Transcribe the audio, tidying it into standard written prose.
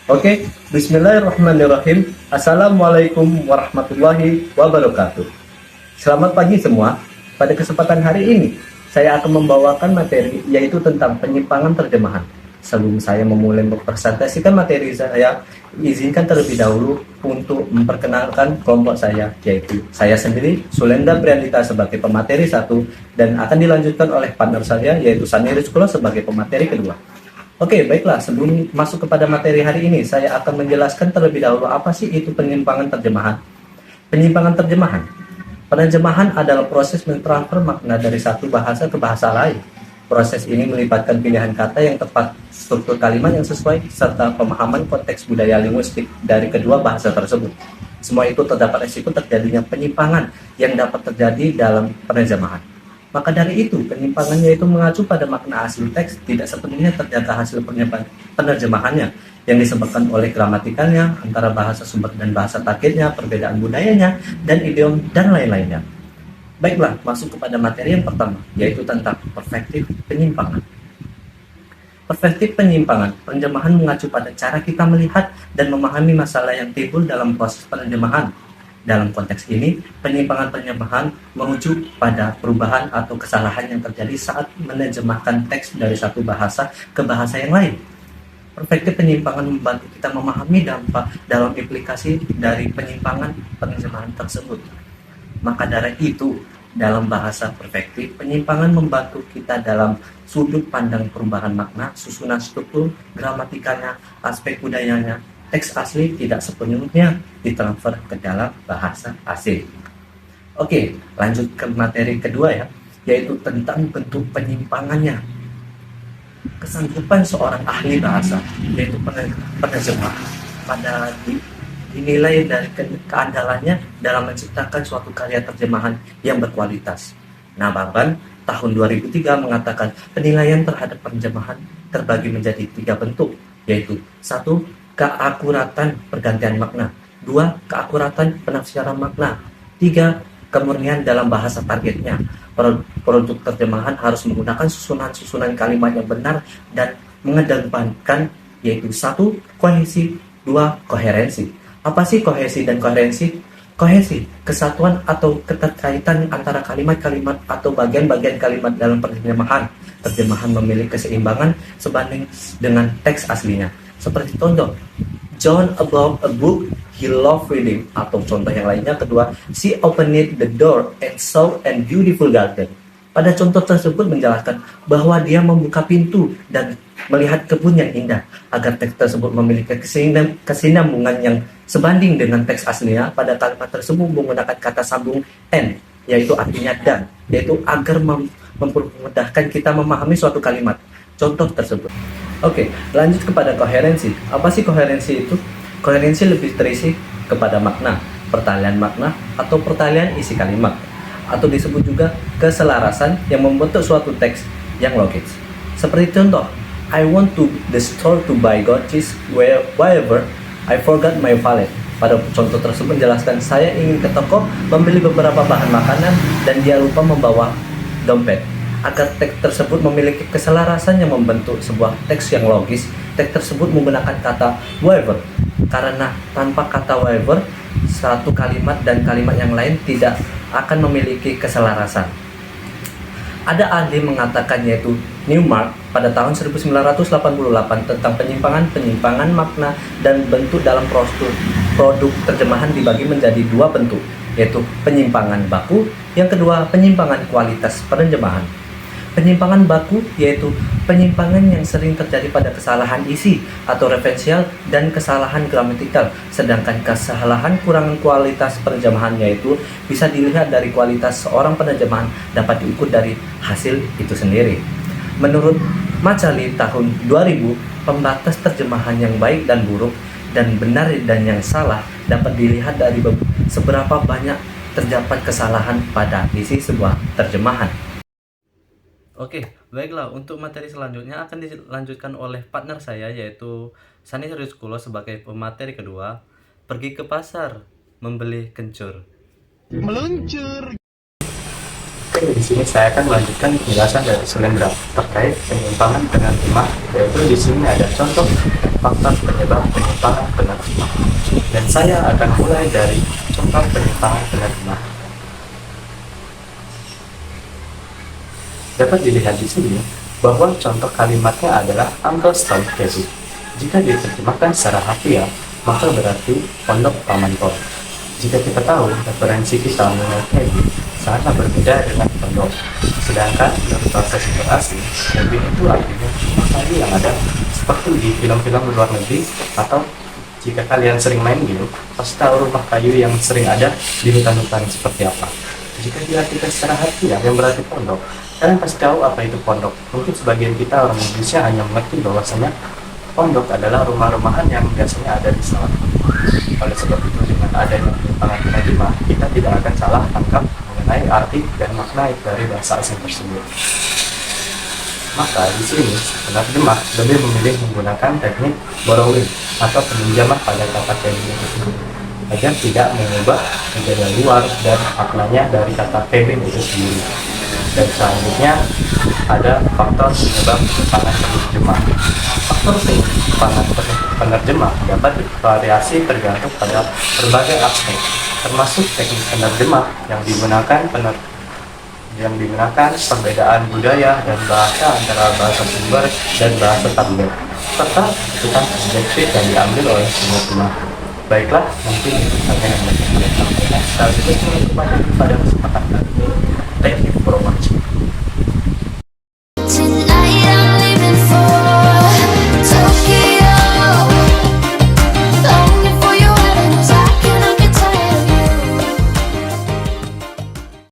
Oke, bismillahirrahmanirrahim. Assalamualaikum warahmatullahi wabarakatuh. Selamat pagi semua. Pada kesempatan hari ini, saya akan membawakan materi yaitu tentang penyimpangan terjemahan. Sebelum saya memulai mempresentasikan materi saya, izinkan terlebih dahulu untuk memperkenalkan kelompok saya, yaitu saya sendiri, Sulenda Priandita sebagai pemateri 1, dan akan dilanjutkan oleh partner saya, yaitu Sani Rizkulo sebagai pemateri kedua. Oke, baiklah. Sebelum masuk kepada materi hari ini, saya akan menjelaskan terlebih dahulu apa sih itu penyimpangan terjemahan. Penyimpangan terjemahan. Penerjemahan adalah proses mentransfer makna dari satu bahasa ke bahasa lain. Proses ini melibatkan pilihan kata yang tepat, struktur kalimat yang sesuai, serta pemahaman konteks budaya linguistik dari kedua bahasa tersebut. Semua itu terdapat resiko terjadinya penyimpangan yang dapat terjadi dalam penerjemahan. Maka dari itu, penyimpangannya itu mengacu pada makna asli teks, tidak sepenuhnya terjaga hasil penerjemahannya, yang disebabkan oleh gramatikalnya, antara bahasa sumber dan bahasa targetnya, perbedaan budayanya, dan idiom, dan lain-lainnya. Baiklah, masuk kepada materi yang pertama, yaitu tentang perspektif penyimpangan. Perspektif penyimpangan, penerjemahan mengacu pada cara kita melihat dan memahami masalah yang timbul dalam proses penerjemahan. Dalam konteks ini, penyimpangan-penyimpangan mengacu pada perubahan atau kesalahan yang terjadi saat menerjemahkan teks dari satu bahasa ke bahasa yang lain. Perspektif penyimpangan membantu kita memahami dampak dalam implikasi dari penyimpangan penerjemahan tersebut. Maka dari itu, dalam bahasa perspektif, penyimpangan membantu kita dalam sudut pandang perubahan makna, susunan struktur, gramatikalnya, aspek budayanya. Teks asli tidak sepenuhnya ditransfer ke dalam bahasa asing. Oke, lanjut ke materi kedua ya, yaitu tentang bentuk penyimpangannya. Kesanggupan seorang ahli bahasa, yaitu penerjemah, pada dinilai dari keandalannya dalam menciptakan suatu karya terjemahan yang berkualitas. Nababan tahun 2003 mengatakan penilaian terhadap penerjemahan terbagi menjadi 3 bentuk, yaitu 1. Keakuratan pergantian makna, 2. Keakuratan penafsiran makna, 3. Kemurnian dalam bahasa targetnya. Produk terjemahan harus menggunakan susunan-susunan kalimat yang benar dan mengedepankan, yaitu 1. Kohesi, 2. Koherensi. Apa sih kohesi dan koherensi? Kohesi, kesatuan atau keterkaitan antara kalimat-kalimat atau bagian-bagian kalimat dalam penerjemahan. Terjemahan memiliki keseimbangan sebanding dengan teks aslinya. Seperti contoh, John above a book he loved reading, atau contoh yang lainnya kedua, she opened the door and saw a beautiful garden. Pada contoh tersebut menjelaskan bahwa dia membuka pintu dan melihat kebun yang indah. Agar teks tersebut memiliki kesinambungan yang sebanding dengan teks aslinya, pada kalimat tersebut menggunakan kata sambung and, yaitu artinya dan, yaitu agar mempermudahkan kita memahami suatu kalimat. Contoh tersebut. Oke, lanjut kepada koherensi. Apa sih koherensi itu? Koherensi lebih terisi kepada makna, pertalian makna, atau pertalian isi kalimat, atau disebut juga keselarasan yang membentuk suatu teks yang logis. Seperti contoh, I want to the store to buy groceries wherever I forgot my wallet. Pada contoh tersebut menjelaskan saya ingin ke toko membeli beberapa bahan makanan dan dia lupa membawa dompet. Agar teks tersebut memiliki keselarasan yang membentuk sebuah teks yang logis, teks tersebut menggunakan kata wherever. Karena tanpa kata wherever, satu kalimat dan kalimat yang lain tidak akan memiliki keselarasan. Ada ahli mengatakan, yaitu Newmark pada tahun 1988, tentang penyimpangan makna dan bentuk dalam produk terjemahan dibagi menjadi 2 bentuk, yaitu penyimpangan baku, yang kedua penyimpangan kualitas penerjemahan. Penyimpangan baku yaitu penyimpangan yang sering terjadi pada kesalahan isi atau referensial dan kesalahan gramatikal, sedangkan kesalahan kurangan kualitas penerjemahan yaitu bisa dilihat dari kualitas seorang penerjemahan dapat diukur dari hasil itu sendiri. Menurut Macali tahun 2000, pembatas terjemahan yang baik dan buruk dan benar dan yang salah dapat dilihat dari seberapa banyak terdapat kesalahan pada isi sebuah terjemahan. Oke, baiklah. Untuk materi selanjutnya akan dilanjutkan oleh partner saya, yaitu Sani Rizkulo sebagai pemateri kedua. Pergi ke pasar, membeli kencur. Meluncur. Oke, di sini saya akan melanjutkan penjelasan dari Sulendra terkait penyimpangan penerjemah, yaitu di sini ada contoh faktor penyebab penyimpangan penerjemah. Dan saya akan mulai dari contoh penyimpangan penerjemah. Dapat dilihat di sini bahwa contoh kalimatnya adalah Uncle Tom Kevin. Jika diterjemahkan secara harfiah, maka berarti pondok Paman Tom. Jika kita tahu referensi kita mengenai Kevin sangatlah berbeda dengan pondok. Sedangkan menurut bahasa sumber asli, Kevin itu artinya rumah kayu yang ada seperti di film-film luar negeri, atau jika kalian sering main game, pasti tahu rumah kayu yang sering ada di hutan-hutan seperti apa. Jika diartikan secara harfiah yang berarti pondok, kalian pasti tahu apa itu pondok. Mungkin sebagian kita orang Indonesia hanya mengerti bahwasanya pondok adalah rumah-rumahan yang biasanya ada di sawah. Oleh sebab itu, dengan adanya penyimpangan penerjemah, kita tidak akan salah tangkap mengenai arti dan makna dari bahasa asing tersebut. Maka di sini penerjemah lebih memilih menggunakan teknik borrowing atau peminjaman pada kata Kevin tersebut agar tidak mengubah budaya luar dan maknanya dari kata Kevin itu sendiri. Dan selanjutnya ada faktor penyebab penyimpangan penerjemah. Faktor penyimpangan penerjemah dapat bervariasi tergantung pada berbagai aspek, termasuk teknik penerjemah yang digunakan perbedaan budaya dan bahasa antara bahasa sumber dan bahasa tablet, serta keputusan subjektif yang diambil oleh penerjemah. Baiklah, mungkin itu saja yang dapat saya sampaikan. Selanjutnya, pada kesempatan kali ini. Thank you for watching.